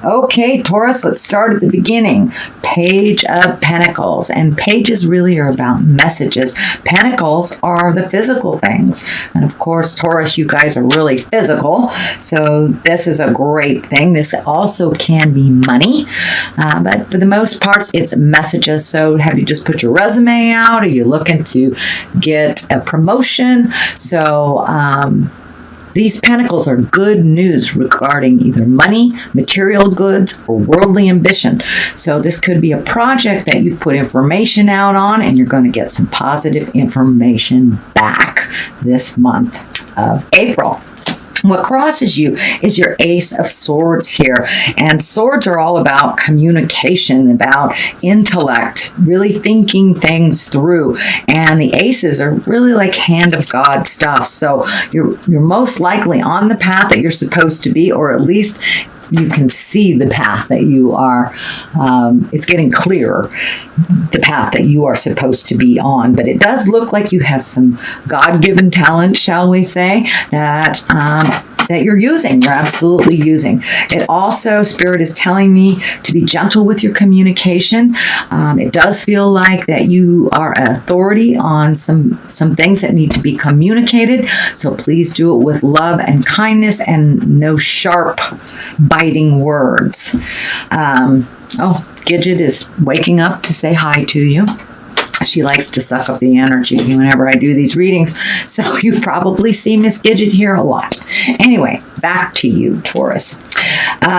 Okay, Taurus, let's start at the beginning. Page of Pentacles. And pages really are about messages. Pentacles are the physical things. And of course, Taurus, you guys are really physical. So this is a great thing. This also can be money. But for the most part, it's messages. So have you just put your resume out? Are you looking to get a promotion? So, these pentacles are good news regarding either money, material goods, or worldly ambition. So this could be a project that you've put information out on, and you're going to get some positive information back this month of April. What crosses you is your Ace of Swords here. And swords are all about communication, about intellect, really thinking things through. And the aces are really like hand of God stuff. So you're most likely on the path that you're supposed to be, or at least you can see the path that you are, it's getting clearer, the path that you are supposed to be on. But it does look like you have some God-given talent, shall we say, that you're using, you're absolutely using. It also, Spirit is telling me to be gentle with your communication. It does feel like that you are an authority on some things that need to be communicated. So please do it with love and kindness and no sharp, biting words. Gidget is waking up to say hi to you. She likes to suck up the energy whenever I do these readings. So you probably see Miss Gidget here a lot. Anyway, back to you, Taurus.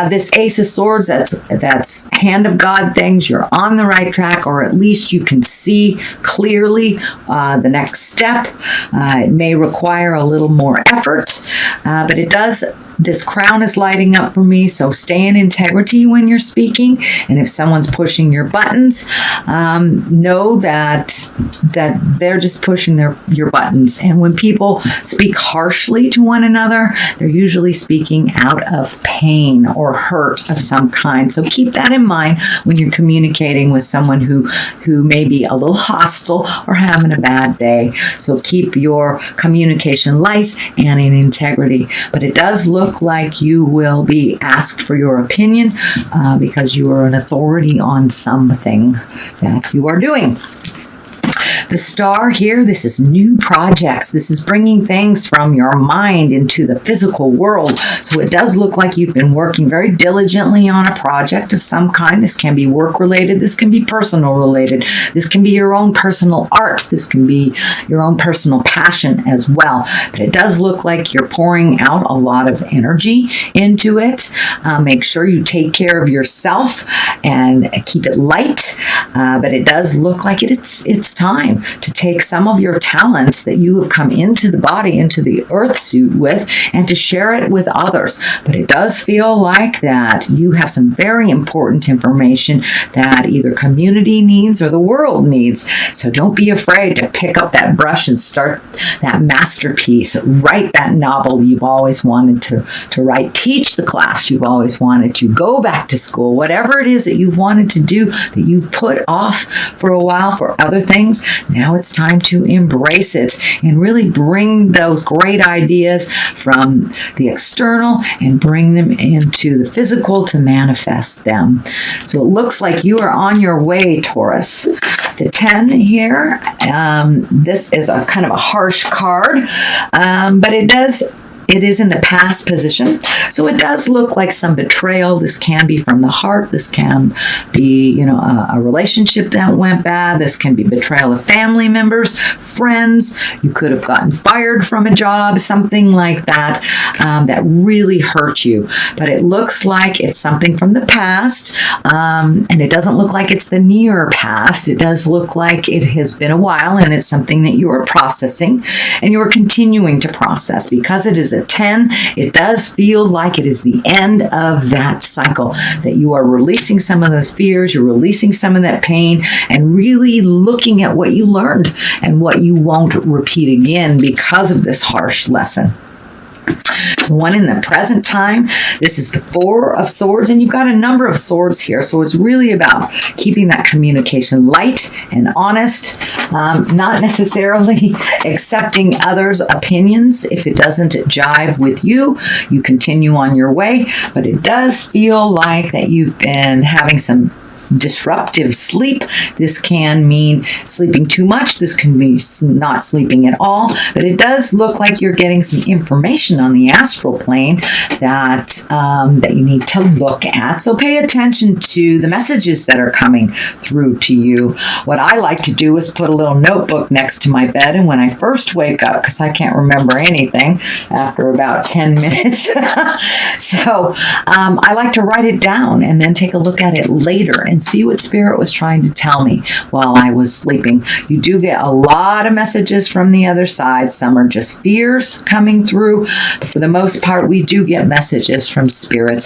This Ace of Swords, that's hand of God things. You're on the right track, or at least you can see clearly the next step. It may require a little more effort, but it does. This crown is lighting up for me, so stay in integrity when you're speaking. And if someone's pushing your buttons, know that they're just pushing your buttons. And when people speak harshly to one another, they're usually speaking out of pain or hurt of some kind. So keep that in mind when you're communicating with someone who may be a little hostile or having a bad day. So keep your communication light and in integrity. But it does look like you will be asked for your opinion because you are an authority on something that you are doing. The star here, this is new projects. This is bringing things from your mind into the physical world. So it does look like you've been working very diligently on a project of some kind. This can be work related. This can be personal related. This can be your own personal art. This can be your own personal passion as well. But it does look like you're pouring out a lot of energy into it. Make sure you take care of yourself and keep it light. But it does look like it's time to take some of your talents that you have come into the body, into the earth suit with, and to share it with others. But it does feel like that you have some very important information that either community needs or the world needs. So don't be afraid to pick up that brush and start that masterpiece. Write that novel you've always wanted to write. Teach the class you've always wanted to. Go back to school. Whatever it is that you've wanted to do that you've put off for a while for other things, now it's time to embrace it and really bring those great ideas from the external and bring them into the physical to manifest them. So it looks like you are on your way, Taurus. The 10 here, this is a kind of a harsh card, but it is in the past position. So it does look like some betrayal. This can be from the heart. This can be, a relationship that went bad. This can be betrayal of family members, friends. You could have gotten fired from a job, something like that, that really hurt you. But it looks like it's something from the past, and it doesn't look like it's the near past. It does look like it has been a while, and it's something that you are processing, and you are continuing to process. Because it is a 10, it does feel like it is the end of that cycle, that you are releasing some of those fears, you're releasing some of that pain, and really looking at what you learned and what you won't repeat again because of this harsh lesson. The one in the present time, this is the Four of Swords, and you've got a number of swords here. So it's really about keeping that communication light and honest, not necessarily accepting others' opinions. If it doesn't jive with you, you continue on your way. But it does feel like that you've been having some disruptive sleep. This can mean sleeping too much. This can be not sleeping at all. But it does look like you're getting some information on the astral plane that you need to look at. So pay attention to the messages that are coming through to you. What I like to do is put a little notebook next to my bed, and when I first wake up, because I can't remember anything after about 10 minutes, so I like to write it down and then take a look at it later and see what Spirit was trying to tell me while I was sleeping. You do get a lot of messages from the other side. Some are just fears coming through, but for the most part, we do get messages from Spirit.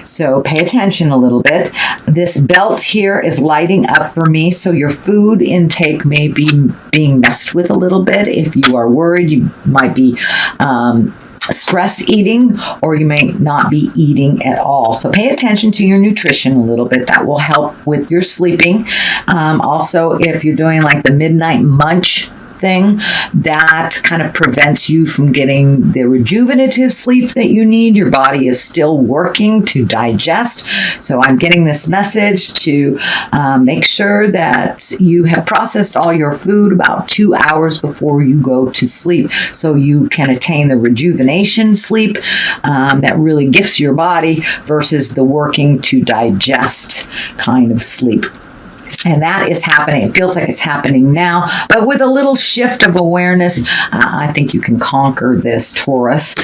So pay attention a little bit. This belt here is lighting up for me, so your food intake may be being messed with a little bit. If you are worried, you might be stress eating, or you may not be eating at all. So pay attention to your nutrition a little bit. That will help with your sleeping. Also, if you're doing like the midnight munch thing, that kind of prevents you from getting the rejuvenative sleep that you need. Your body is still working to digest. So I'm getting this message to make sure that you have processed all your food about 2 hours before you go to sleep, so you can attain the rejuvenation sleep that really gifts your body versus the working to digest kind of sleep. And that is happening. It feels like it's happening now, but with a little shift of awareness, I think you can conquer this, Taurus,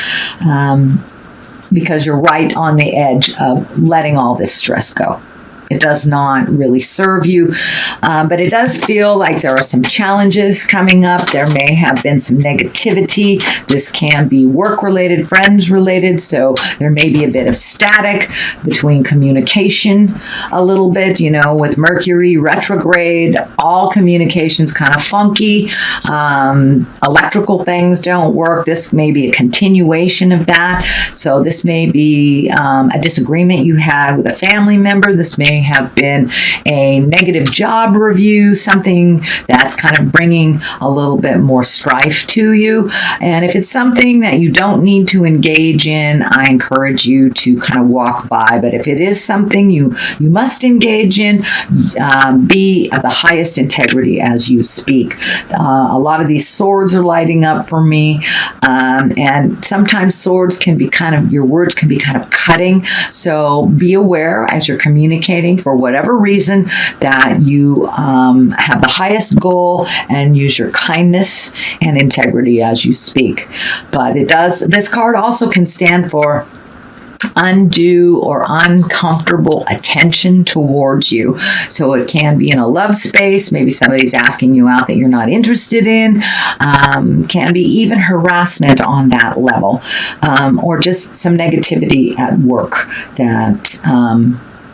because you're right on the edge of letting all this stress go. It does not really serve you, but it does feel like there are some challenges coming up. There may have been some negativity. This can be work-related, friends-related, so there may be a bit of static between communication a little bit, with Mercury retrograde, all communication's kind of funky. Electrical things don't work. This may be a continuation of that. So this may be a disagreement you had with a family member. This may have been a negative job review, something that's kind of bringing a little bit more strife to you. And if it's something that you don't need to engage in, I encourage you to kind of walk by. But if it is something you must engage in, be of the highest integrity as you speak. A lot of these swords are lighting up for me. And sometimes swords can be your words can be kind of cutting. So be aware as you're communicating, for whatever reason, that you have the highest goal, and use your kindness and integrity as you speak. But this card also can stand for undue or uncomfortable attention towards you. So it can be in a love space. Maybe somebody's asking you out that you're not interested in. Can be even harassment on that level, or just some negativity at work that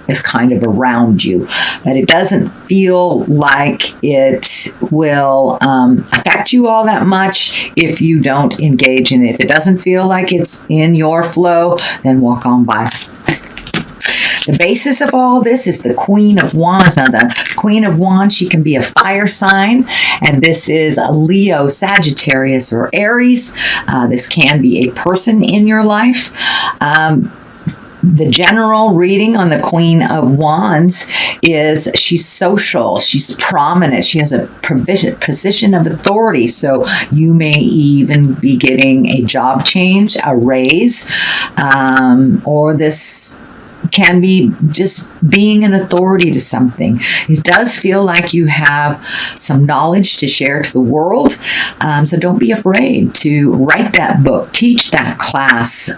is kind of around you. But it doesn't feel like it will affect you all that much if you don't engage in it. If it doesn't feel like it's in your flow, then walk on by. The basis of all this is the Queen of Wands. Now, the Queen of Wands, she can be a fire sign, and this is a Leo, Sagittarius, or Aries. This can be a person in your life. The general reading on the Queen of Wands is she's social, she's prominent, she has a position of authority. So you may even be getting a job change, a raise, or this can be just being an authority to something. It does feel like you have some knowledge to share to the world. So don't be afraid to write that book, teach that class,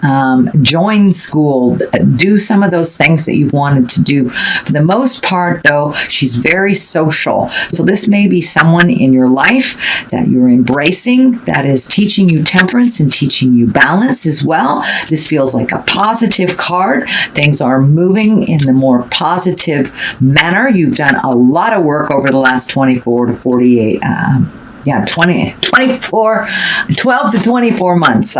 join school, do some of those things that you've wanted to do. For the most part, though, she's very social. So this may be someone in your life that you're embracing, that is teaching you temperance and teaching you balance as well. This feels like a positive card. Things are moving in the more positive manner. You've done a lot of work over the last 24 to 48 12 to 24 months,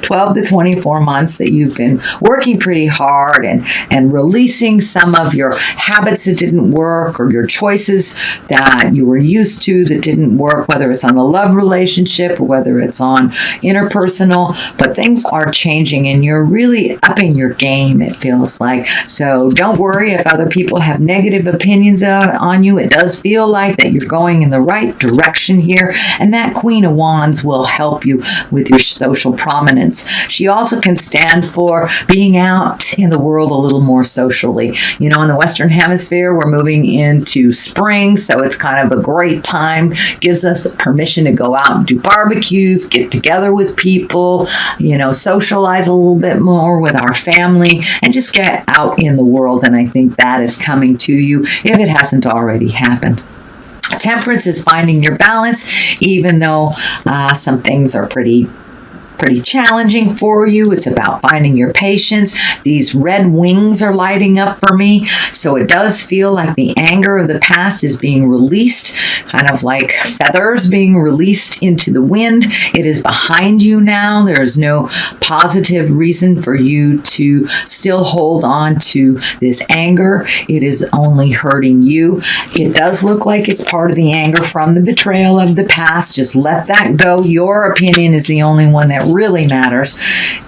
12 to 24 months that you've been working pretty hard and releasing some of your habits that didn't work or your choices that you were used to that didn't work, whether it's on the love relationship or whether it's on interpersonal, but things are changing and you're really upping your game, it feels like. So don't worry if other people have negative opinions on you. It does feel like that you're going in the right direction here, and that Queen of Wands will help you with your social prominence. She also can stand for being out in the world a little more socially. You know, in the Western Hemisphere, we're moving into spring, so it's kind of a great time. Gives us permission to go out and do barbecues, get together with people, you know, socialize a little bit more with our family, and just get out in the world. And I think that is coming to you if it hasn't already happened. Temperance is finding your balance, even though some things are pretty challenging for you. It's about finding your patience. These red wings are lighting up for me. So it does feel like the anger of the past is being released, kind of like feathers being released into the wind. It is behind you now. There's no positive reason for you to still hold on to this anger. It is only hurting you. It does look like it's part of the anger from the betrayal of the past. Just let that go. Your opinion is the only one that really matters.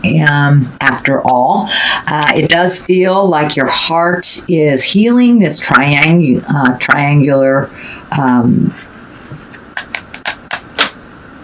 After all, it does feel like your heart is healing. This triangular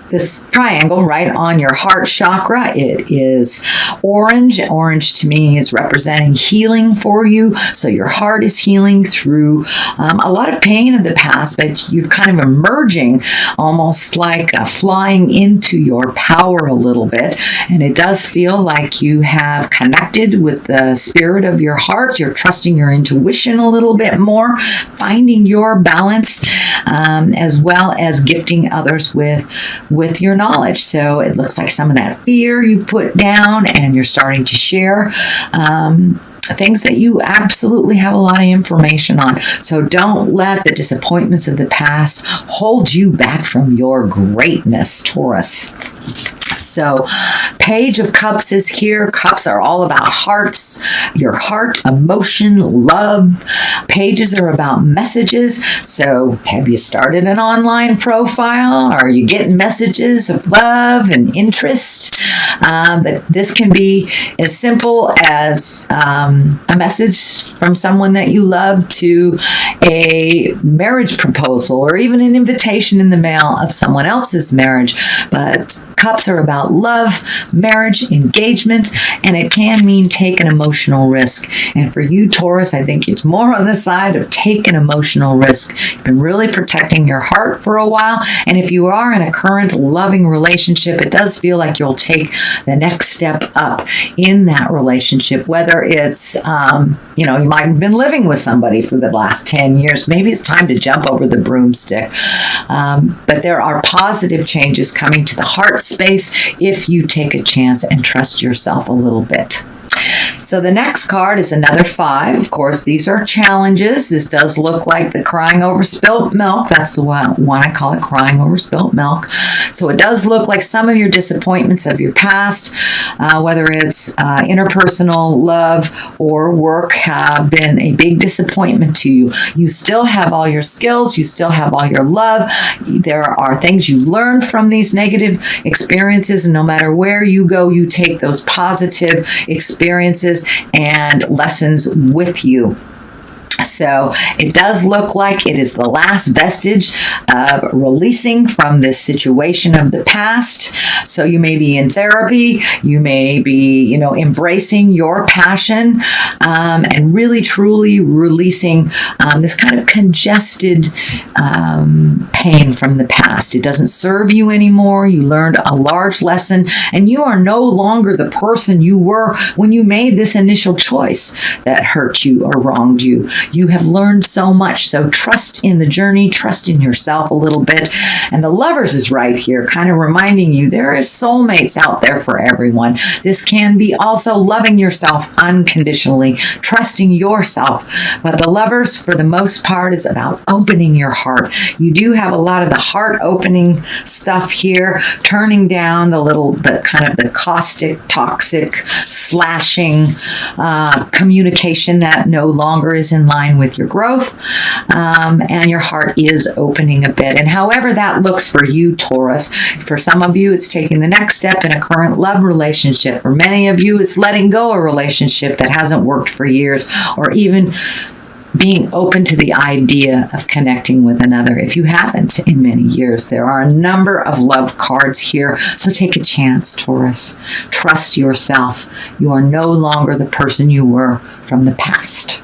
this triangle right on your heart chakra. It is orange. Orange to me is representing healing for you. So your heart is healing through a lot of pain of the past, but you've kind of emerging almost like flying into your power a little bit. And it does feel like you have connected with the spirit of your heart. You're trusting your intuition a little bit more, finding your balance, as well as gifting others with your knowledge. So it looks like some of that fear you've put down and you're starting to share things that you absolutely have a lot of information on. So don't let the disappointments of the past hold you back from your greatness, Taurus. So Page of Cups is here. Cups are all about hearts, your heart, emotion, love. Pages are about messages. So have you started an online profile? Are you getting messages of love and interest? But this can be as simple as a message from someone that you love to a marriage proposal or even an invitation in the mail of someone else's marriage. But Cups are about love, marriage, engagement, and it can mean take an emotional risk. And for you, Taurus, I think it's more on the side of take an emotional risk. You've been really protecting your heart for a while, and if you are in a current loving relationship, it does feel like you'll take the next step up in that relationship, whether it's, you might have been living with somebody for the last 10 years. Maybe it's time to jump over the broomstick. But there are positive changes coming to the heart space if you take a chance and trust yourself a little bit. So the next card is another 5. Of course, these are challenges. This does look like the crying over spilt milk. That's the one I call it, crying over spilt milk. So it does look like some of your disappointments of your past, whether it's interpersonal, love, or work, have been a big disappointment to you. You still have all your skills. You still have all your love. There are things you learned from these negative experiences. And no matter where you go, you take those positive experiences and lessons with you. So it does look like it is the last vestige of releasing from this situation of the past. So you may be in therapy, you may be, embracing your passion and really truly releasing this kind of congested pain from the past. It doesn't serve you anymore. You learned a large lesson and you are no longer the person you were when you made this initial choice that hurt you or wronged you. You have learned so much. So trust in the journey, trust in yourself a little bit. And the Lovers is right here, kind of reminding you there is soulmates out there for everyone. This can be also loving yourself unconditionally, trusting yourself. But the Lovers, for the most part, is about opening your heart. You do have a lot of the heart opening stuff here, turning down the kind of the caustic, toxic, slashing communication that no longer is in line with your growth. And your heart is opening a bit. And however that looks for you, Taurus, for some of you, it's taking the next step in a current love relationship. For many of you, it's letting go a relationship that hasn't worked for years, or even being open to the idea of connecting with another if you haven't in many years. There are a number of love cards here, so take a chance, Taurus. Trust yourself. You are no longer the person you were from the past.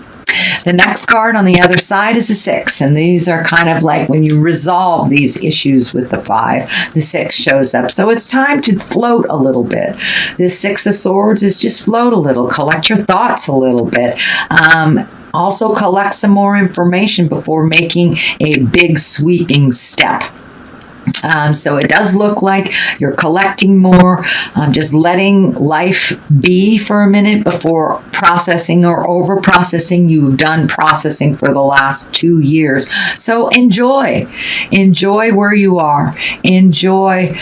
The next card on the other side is a 6, and these are kind of like when you resolve these issues with the 5, the 6 shows up. So it's time to float a little bit. This 6 of Swords is just float a little, collect your thoughts a little bit. Also collect some more information before making a big sweeping step. So it does look like you're collecting more, just letting life be for a minute before processing or over processing. You've done processing for the last 2 years. So enjoy where you are. Enjoy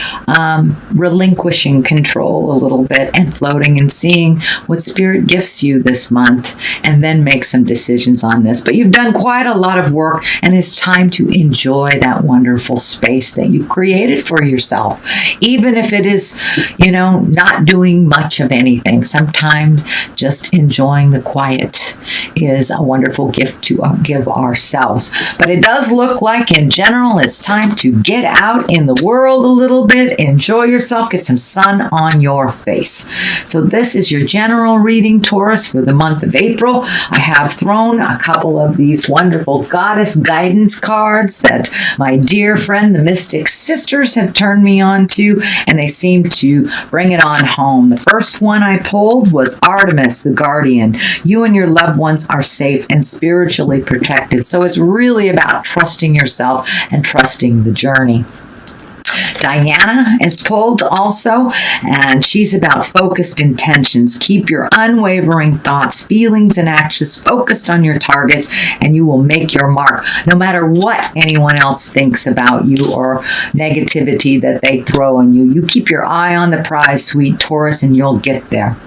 relinquishing control a little bit and floating and seeing what Spirit gifts you this month, and then make some decisions on this. But you've done quite a lot of work, and it's time to enjoy that wonderful space that you've created for yourself, even if it is, not doing much of anything. Sometimes just enjoying the quiet is a wonderful gift to give ourselves. But it does look like, in general, it's time to get out in the world a little bit, enjoy yourself, get some sun on your face. So this is your general reading, Taurus, for the month of April. I have thrown a couple of these wonderful goddess guidance cards that my dear friend, the Mystic Sisters, have turned me on to, and they seem to bring it on home. The first one I pulled was Artemis, the Guardian. You and your loved ones are safe and spiritually protected. So it's really about trusting yourself and trusting the journey. Diana is pulled also, and she's about focused intentions. Keep your unwavering thoughts, feelings, and actions focused on your target, and you will make your mark, no matter what anyone else thinks about you or negativity that they throw on you. You keep your eye on the prize, sweet Taurus, and you'll get there.